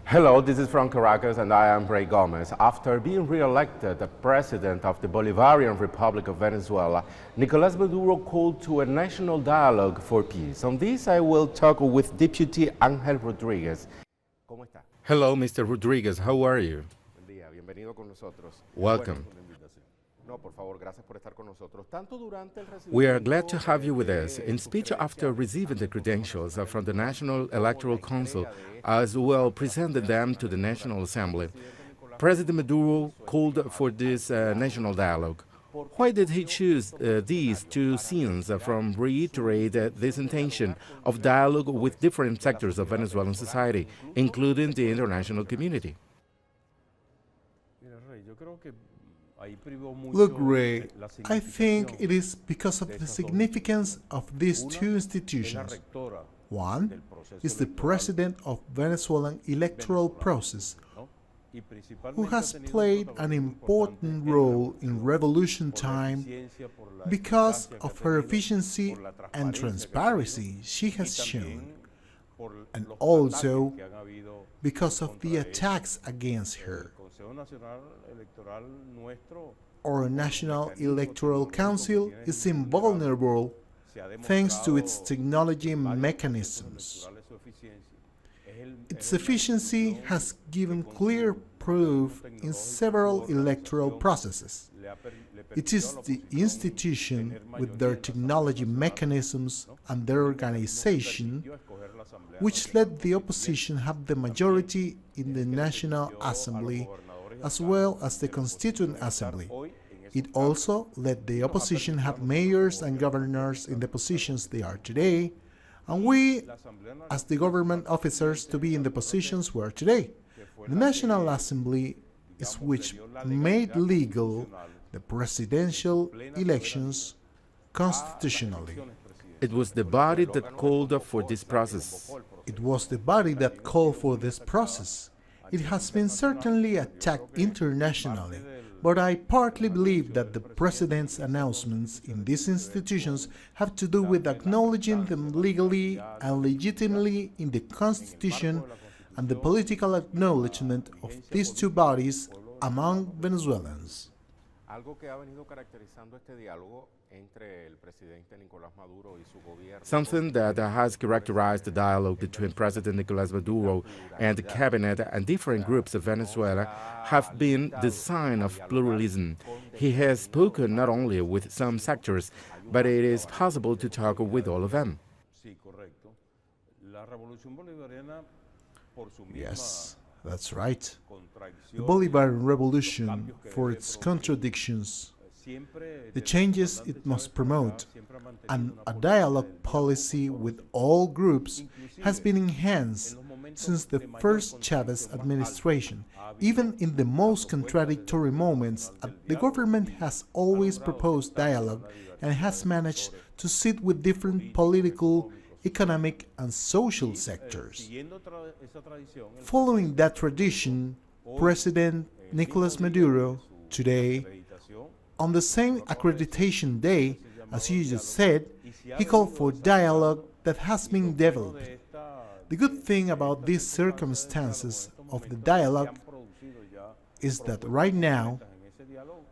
Hello, this is From Caracas and I am Rey Gómez. After being re-elected the President of the Bolivarian Republic of Venezuela, Nicolás Maduro called to a national dialogue for peace. On this I will talk with Deputy Ángel Rodríguez. ¿Cómo está? Hello, Mr. Rodríguez, how are you? Buen día, bienvenido con nosotros. Welcome. No, por favor, gracias por estar con nosotros. Tanto durante el We are glad to have you with us. In speech after receiving the credentials from the National Electoral Council, as well presented them to the National Assembly, President Maduro called for this national dialogue. Why did he choose these two scenes from reiterate this intention of dialogue with different sectors of Venezuelan society, including the international community? Look, Ray, I think it is because of the significance of these two institutions. One is the President of Venezuelan electoral process, who has played an important role in revolution time because of her efficiency and transparency she has shown, and also because of the attacks against her. Our National Electoral Council is invulnerable thanks to its technology mechanisms. Its efficiency has given clear proof in several electoral processes. It is the institution, with their technology mechanisms and their organization, which let the opposition have the majority in the National Assembly as well as the Constituent Assembly. It also let the opposition have mayors and governors in the positions they are today, and we, as the government officers, to be in the positions we are today. The National Assembly is which made legal the presidential elections constitutionally. It was the body that called for this process. It was the body that called for this process. It has been certainly attacked internationally, but I partly believe that the President's announcements in these institutions have to do with acknowledging them legally and legitimately in the Constitution and the political acknowledgement of these two bodies among Venezuelans. Something that has characterized the dialogue between President Nicolás Maduro and the cabinet and different groups of Venezuela have been the sign of pluralism. He has spoken not only with some sectors, but it is possible to talk with all of them. Yes, that's right. The Bolivarian Revolution, for its contradictions, the changes it must promote, and a dialogue policy with all groups has been enhanced since the first Chavez administration. Even in the most contradictory moments, the government has always proposed dialogue and has managed to sit with different political, economic, and social sectors. Following that tradition, President Nicolás Maduro, today, on the same accreditation day, as you just said, he called for dialogue that has been developed. The good thing about these circumstances of the dialogue is that right now,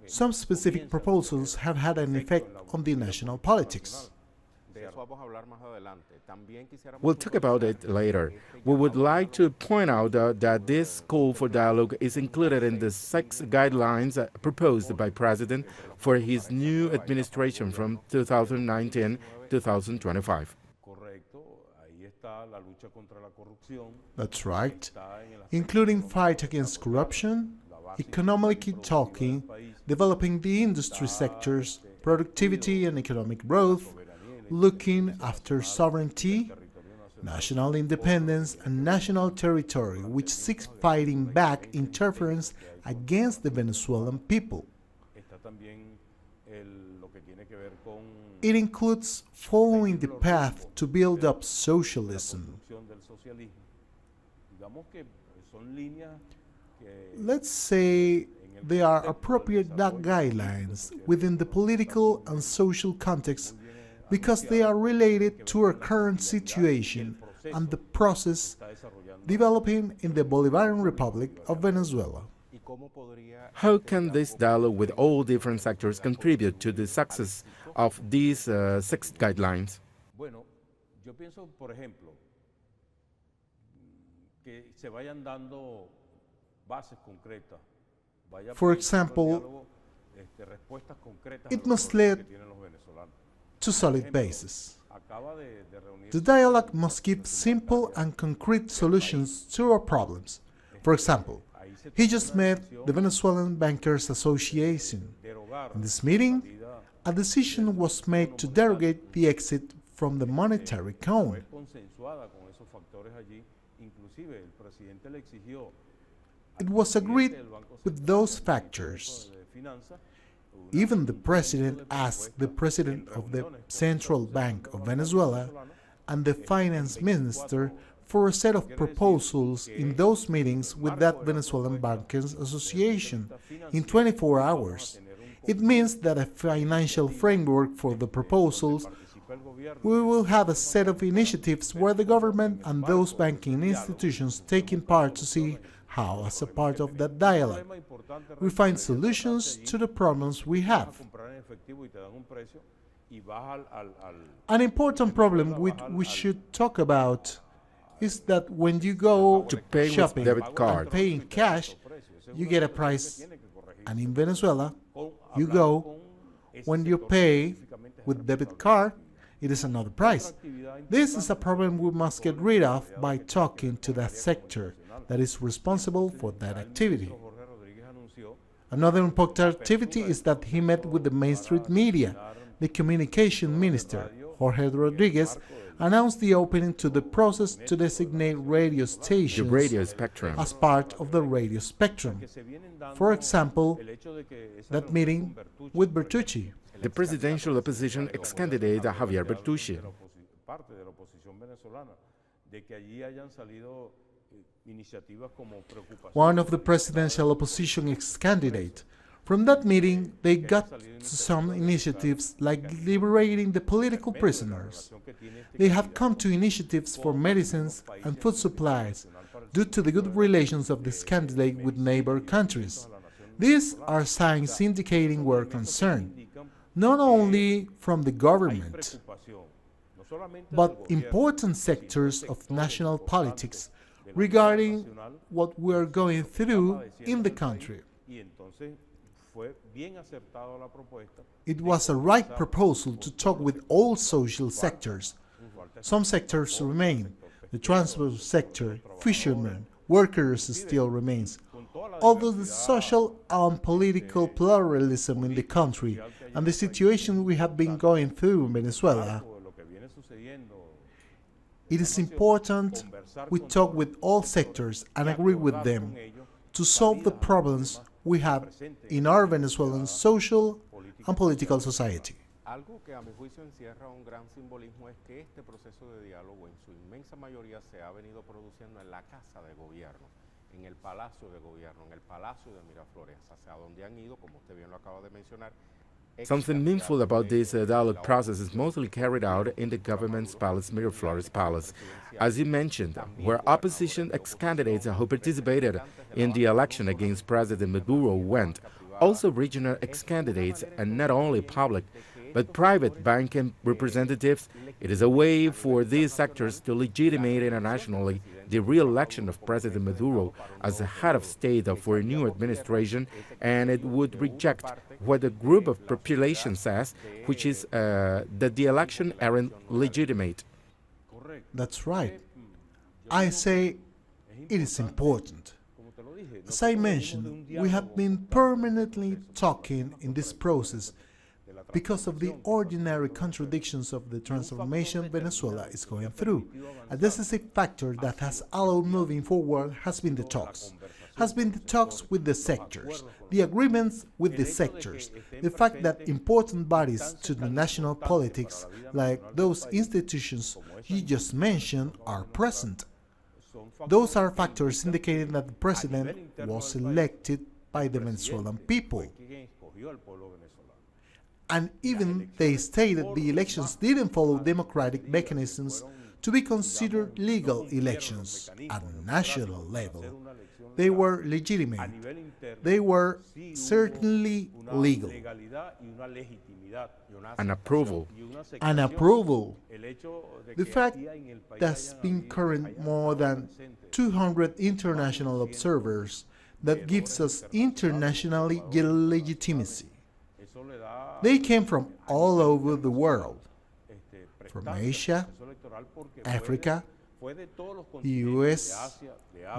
some specific proposals have had an effect on the national politics. We'll talk about it later. We would like to point out that this call for dialogue is included in the 6 guidelines proposed by President for his new administration from 2019-2025. That's right, including fight against corruption, economically talking, developing the industry sectors, productivity and economic growth, looking after sovereignty, national independence, and national territory, which seeks fighting back interference against the Venezuelan people. It includes following the path to build up socialism. Let's say they are appropriate guidelines within the political and social context because they are related to our current situation and the process developing in the Bolivarian Republic of Venezuela. How can this dialogue with all different sectors contribute to the success of these 6 guidelines? For example, it must lead to solid bases. The dialogue must give simple and concrete solutions to our problems. For example, he just met the Venezuelan Bankers Association. In this meeting, a decision was made to derogate the exit from the monetary cone. It was agreed with those factors. Even the president asked the president of the Central Bank of Venezuela and the finance minister for a set of proposals in those meetings with that Venezuelan Bankers Association in 24 hours. It means that a financial framework for the proposals. We will have a set of initiatives where the government and those banking institutions taking part to see how, as a part of that dialogue, we find solutions to the problems we have. An important problem we should talk about is that when you go to pay shopping with debit card and pay in cash, you get a price, and in Venezuela, you go, when you pay with debit card, it is another price. This is a problem we must get rid of by talking to that sector that is responsible for that activity. Another important activity is that he met with the mainstream media. The communication minister, Jorge Rodriguez, announced the opening to the process to designate radio stations the radio spectrum as part of the radio spectrum. For example, that meeting with Bertucci. The presidential opposition ex-candidate Javier Bertucci. One of the presidential opposition ex-candidates. From that meeting, they got to some initiatives like liberating the political prisoners. They have come to initiatives for medicines and food supplies due to the good relations of this candidate with neighbor countries. These are signs indicating we're concerned, not only from the government, but important sectors of national politics regarding what we're going through in the country. It was a right proposal to talk with all social sectors. Some sectors remain. The transport sector, fishermen, workers still remains. Although the social and political pluralism in the country and the situation we have been going through in Venezuela, it is important we talk with all sectors and agree with them to solve the problems we have in our Venezuelan social and political society. Algo que a mi juicio encierra un gran simbolismo es que este proceso de diálogo en su inmensa mayoría se ha venido produciendo en la Casa de Gobierno, en el Palacio de Gobierno, en el Palacio de Miraflores, hacia donde han ido, como usted bien lo acaba de mencionar. Something meaningful about this dialogue process is mostly carried out in the government's palace, Miraflores Palace. As you mentioned, where opposition ex-candidates who participated in the election against President Maduro went, also regional ex-candidates and not only public But private banking representatives, it is a way for these sectors to legitimate internationally the re-election of President Maduro as the head of state for a new administration, and it would reject what a group of population says, which is that the election aren't legitimate. That's right. I say it is important. As I mentioned, we have been permanently talking in this process because of the ordinary contradictions of the transformation Venezuela is going through. A decisive factor that has allowed moving forward has been the talks. With the sectors, the agreements with the sectors, the fact that important bodies to the national politics, like those institutions you just mentioned, are present. Those are factors indicating that the president was elected by the Venezuelan people. And even they stated the elections didn't follow democratic mechanisms to be considered legal elections at national level. They were legitimate. They were certainly legal. An approval. An approval. The fact there's been current more than 200 international observers that gives us internationally legitimacy. They came from all over the world, from Asia, Africa, the US,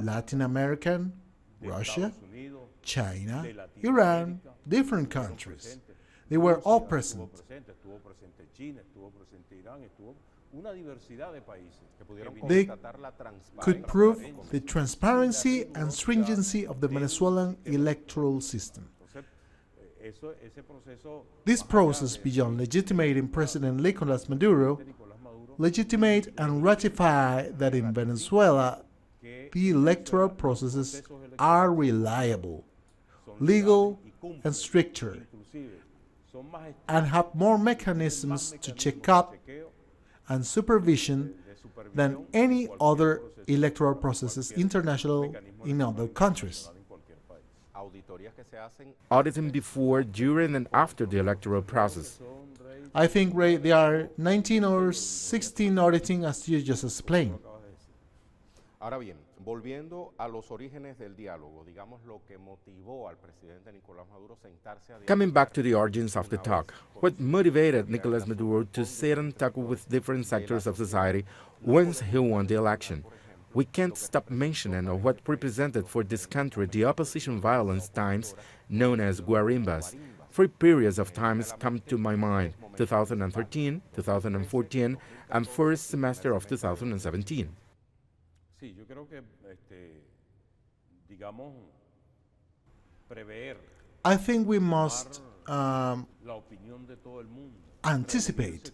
Latin America, Russia, China, Iran, different countries. They were all present. They could prove the transparency and stringency of the Venezuelan electoral system. This process, beyond legitimating President Nicolás Maduro, legitimate and ratify that in Venezuela the electoral processes are reliable, legal and stricter, and have more mechanisms to check up and supervision than any other electoral processes international in other countries. Auditing before, during, and after the electoral process. I think, Ray, there are 19 or 16 auditing as you just explained. Ahora bien, volviendo a los orígenes del diálogo, digamos lo que motivó al presidente Nicolás Maduro sentarse a dialogar. Coming back to the origins of the talk, what motivated Nicolás Maduro to sit and talk with different sectors of society once he won the election? We can't stop mentioning what represented for this country the opposition violence times known as guarimbas. 3 periods of times come to my mind: 2013, 2014, and first semester of 2017. I think we must anticipate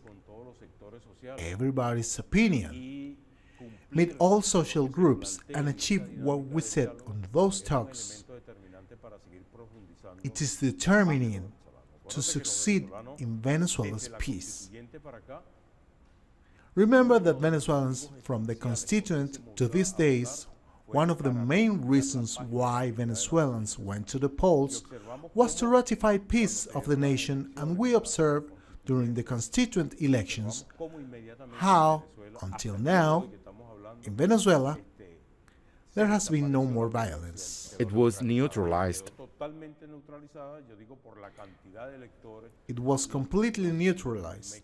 everybody's opinion, meet all social groups, and achieve what we said on those talks. It is determining to succeed in Venezuela's peace. Remember that Venezuelans, from the constituent to these days, one of the main reasons why Venezuelans went to the polls was to ratify peace of the nation, and we observed during the constituent elections how, until now, in Venezuela, there has been no more violence. It was neutralized. It was completely neutralized.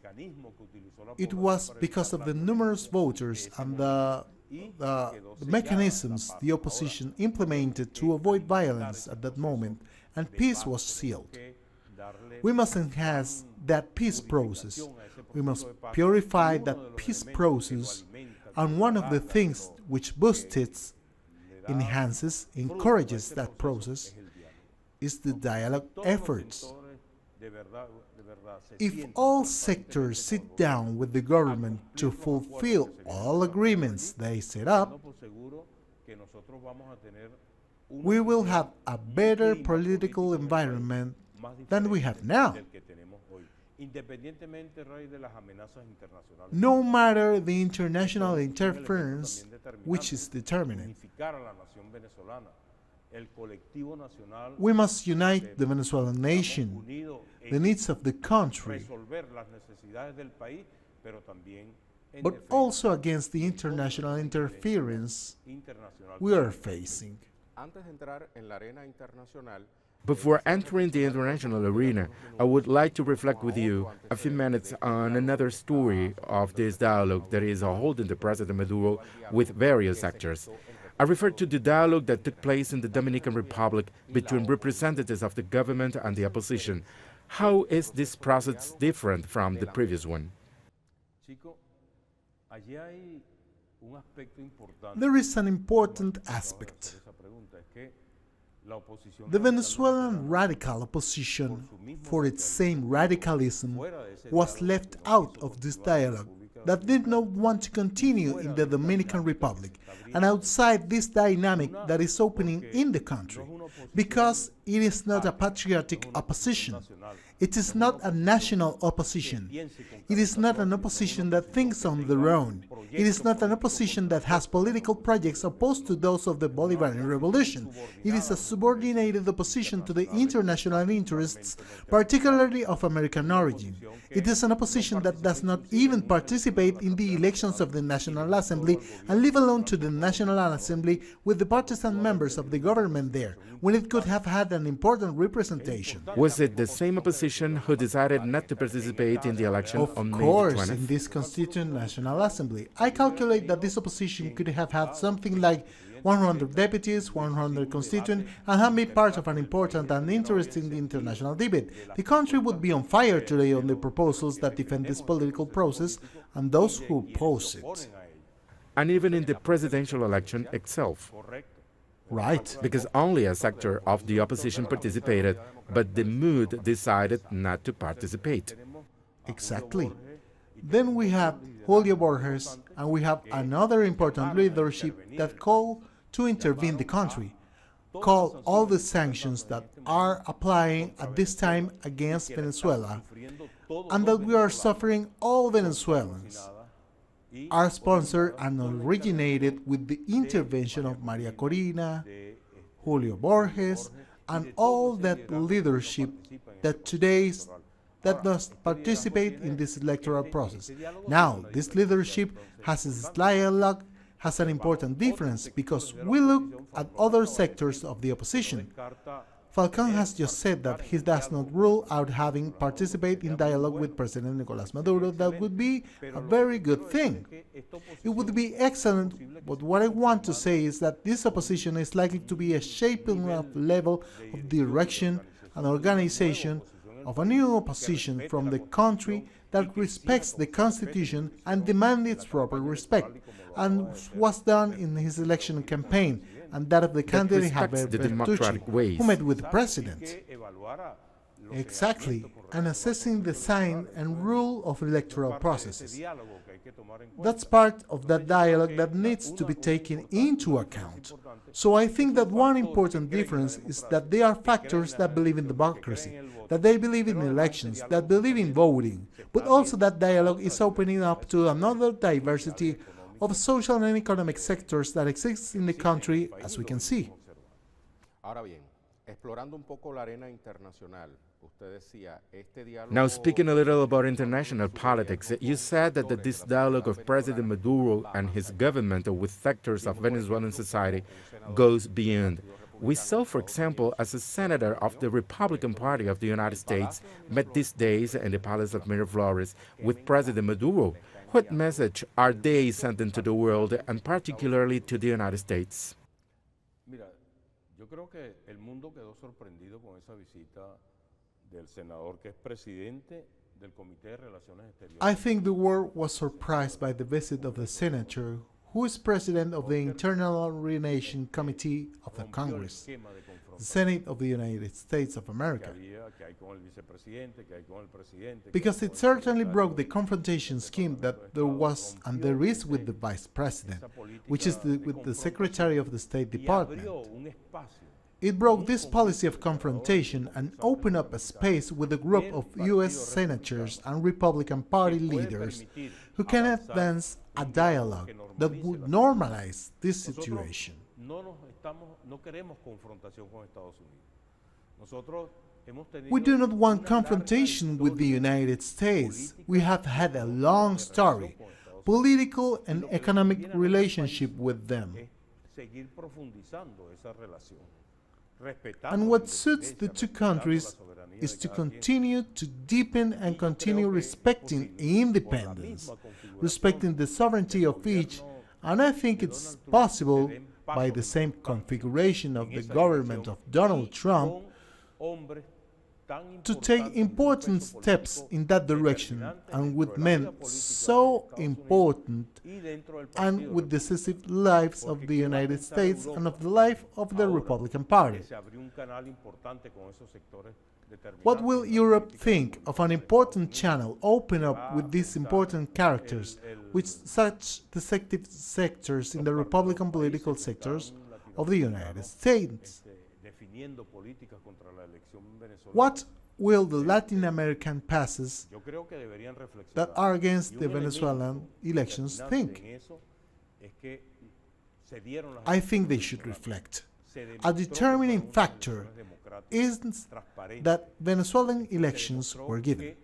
It was because of the numerous voters and the mechanisms the opposition implemented to avoid violence at that moment, and peace was sealed. We must enhance that peace process. We must purify that peace process, and one of the things which boosts it, enhances, encourages that process is the dialogue efforts. If all sectors sit down with the government to fulfill all agreements they set up, we will have a better political environment than we have now. No matter the international interference which is determinant. We must unite the Venezuelan nation, the needs of the country, but also against the international interference we are facing. Antes de entrar en la arena internacional, Before entering the international arena, I would like to reflect with you a few minutes on another story of this dialogue that is holding the President Maduro with various actors. I refer to the dialogue that took place in the Dominican Republic between representatives of the government and the opposition. How is this process different from the previous one? There is an important aspect. The Venezuelan radical opposition, for its same radicalism, was left out of this dialogue that did not want to continue in the Dominican Republic and outside this dynamic that is opening in the country, because it is not a patriotic opposition. It is not a national opposition. It is not an opposition that thinks on their own. It is not an opposition that has political projects opposed to those of the Bolivarian Revolution. It is a subordinated opposition to the international interests, particularly of American origin. It is an opposition that does not even participate in the elections of the National Assembly, and leave alone to the National Assembly with the partisan members of the government there, when it could have had an important representation. Was it the same opposition who decided not to participate in the election on May 20th? Of course, in this Constituent National Assembly. I calculate that this opposition could have had something like 100 deputies, 100 constituents, and have been part of an important and interesting international debate. The country would be on fire today on the proposals that defend this political process and those who oppose it. And even in the presidential election itself. Right. Because only a sector of the opposition participated, but the MUD decided not to participate. Exactly. Then we have Julio Borges, and we have another important leadership that call to intervene the country, call all the sanctions that are applying at this time against Venezuela, and that we are suffering all Venezuelans, are sponsored and originated with the intervention of Maria Corina, Julio Borges, and all that leadership that that must participate in this electoral process. Now, this leadership has its dialogue, has an important difference because we look at other sectors of the opposition. Falcón has just said that he does not rule out having participated in dialogue with President Nicolás Maduro. That would be a very good thing. It would be excellent, but what I want to say is that this opposition is likely to be a shaping of level of direction and organization of a new opposition from the country that respects the Constitution and demands its proper respect, and was done in his election campaign, and that of the candidate Javier Bertucci, who met with the president. Exactly, and assessing the sign and rule of electoral processes. That's part of that dialogue that needs to be taken into account. So I think that one important difference is that they are factors that believe in democracy, that they believe in elections, that believe in voting, but also that dialogue is opening up to another diversity of social and economic sectors that exist in the country, as we can see. Now, speaking a little about international politics, you said that this dialogue of President Maduro and his government with sectors of Venezuelan society goes beyond. We saw, for example, as a senator of the Republican Party of the United States met these days in the Palace of Miraflores with President Maduro. What message are they sending to the world, and particularly to the United States? I think the world was surprised by the visit of the senator, who is president of the Internal Relations Committee of the Congress, the Senate of the United States of America, because it certainly broke the confrontation scheme that there was and there is with the vice president, which is with the Secretary of the State Department. It broke this policy of confrontation and opened up a space with a group of U.S. senators and Republican Party leaders who can advance a dialogue that would normalize this situation. We do not want confrontation with the United States. We have had a long story, political and economic relationship with them. And what suits the two countries is to continue to deepen and continue respecting independence, respecting the sovereignty of each, and I think it's possible, by the same configuration of the government of Donald Trump, to take important steps in that direction, and with men so important and with decisive lives of the United States and of the life of the Republican Party. What will Europe think of an important channel open up with these important characters, with such decisive sectors in the Republican political sectors of the United States? What will the Latin American passes that are against the Venezuelan elections think? I think they should reflect. A determining factor is that Venezuelan elections were given.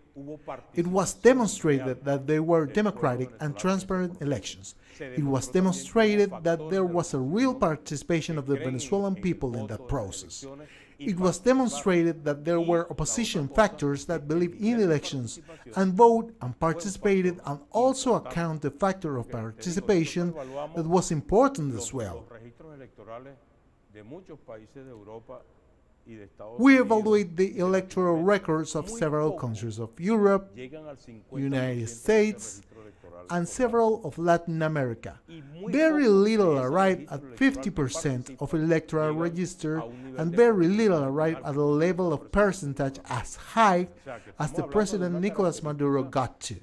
It was demonstrated that they were democratic and transparent elections. It was demonstrated that there was a real participation of the Venezuelan people in that process. It was demonstrated that there were opposition factors that believe in elections and vote and participated, and also account the factor of participation that was important as well. We evaluate the electoral records of several countries of Europe, United States, and several of Latin America. Very little arrive at 50% of electoral register, and very little arrive at a level of percentage as high as the President Nicolás Maduro got to.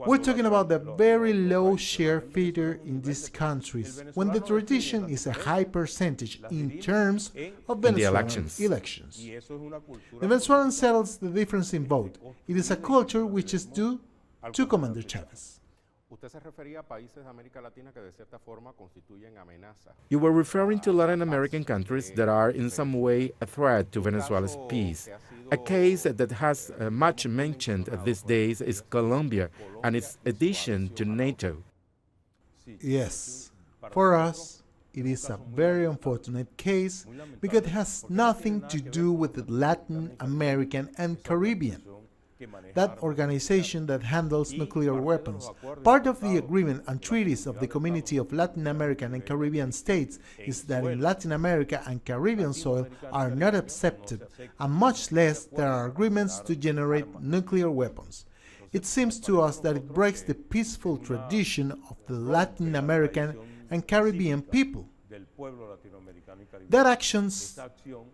We're talking about the very low share figure in these countries, when the tradition is a high percentage in terms of Venezuelan elections. The Venezuelan settles the difference in vote. It is a culture which is due to Commander Chavez. You were referring to Latin American countries that are in some way a threat to Venezuela's peace. A case that has much mentioned these days is Colombia and its addition to NATO. Yes, for us, it is a very unfortunate case because it has nothing to do with the Latin American and Caribbean, that organization that handles nuclear weapons. Part of the agreement and treaties of the Community of Latin American and Caribbean States is that in Latin America and Caribbean soil are not accepted, and much less there are agreements to generate nuclear weapons. It seems to us that it breaks the peaceful tradition of the Latin American and Caribbean people. That actions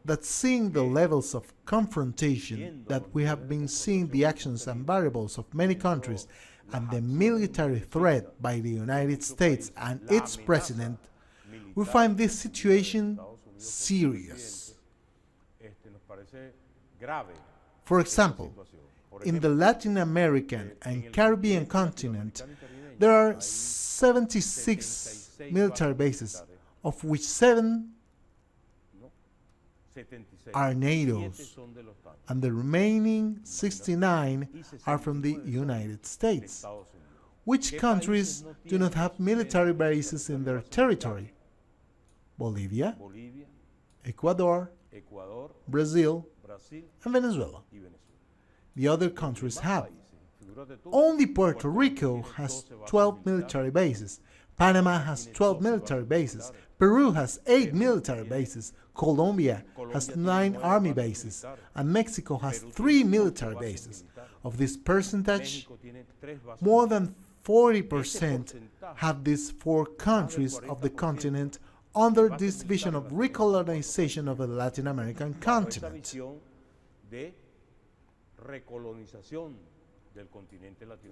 that seeing the levels of confrontation that we have been seeing the actions and variables of many countries and the military threat by the United States and its president, we find this situation serious. For example, in the Latin American and Caribbean continent, there are 76 military bases, of which 7 are NATO's, and the remaining 69 are from the United States. Which countries do not have military bases in their territory? Bolivia, Ecuador, Brazil, and Venezuela. The other countries have. Only Puerto Rico has 12 military bases. Panama has 12 military bases. Peru has 8 military bases. Colombia has 9 army bases. And Mexico has 3 military bases. Of this percentage, more than 40% have these 4 countries of the continent under this vision of recolonization of the Latin American continent.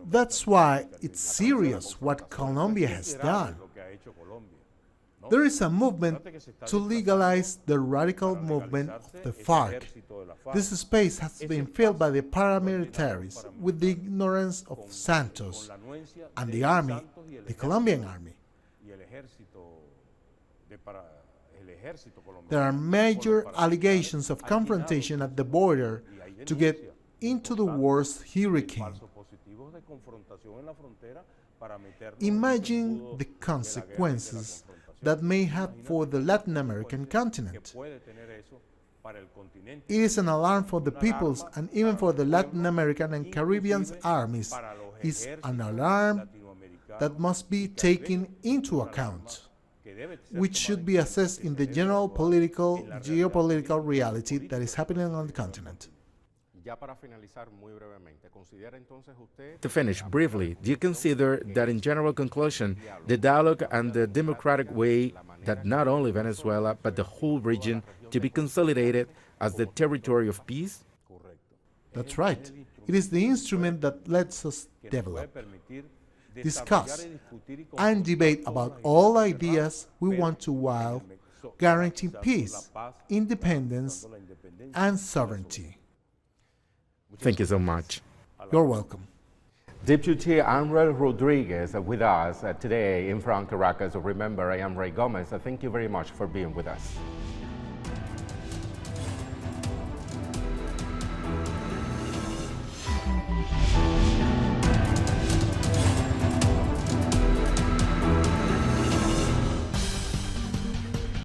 That's why it's serious what Colombia has done. There is a movement to legalize the radical movement of the FARC. This space has been filled by the paramilitaries with the ignorance of Santos and the army, the Colombian army. There are major allegations of confrontation at the border to get into the worst hurricane. Imagine the consequences that may have for the Latin American continent. It is an alarm for the peoples and even for the Latin American and Caribbean armies. It's an alarm that must be taken into account, which should be assessed in the general geopolitical reality that is happening on the continent. To finish briefly, do you consider that in general conclusion, the dialogue and the democratic way that not only Venezuela but the whole region to be consolidated as the territory of peace? That's right. It is the instrument that lets us develop, discuss, and debate about all ideas we want to while guaranteeing peace, independence, and sovereignty. Thank you so much. You're welcome. Deputy Anwar Rodriguez with us today in From Caracas. Remember, I am Rey Gómez. Thank you very much for being with us.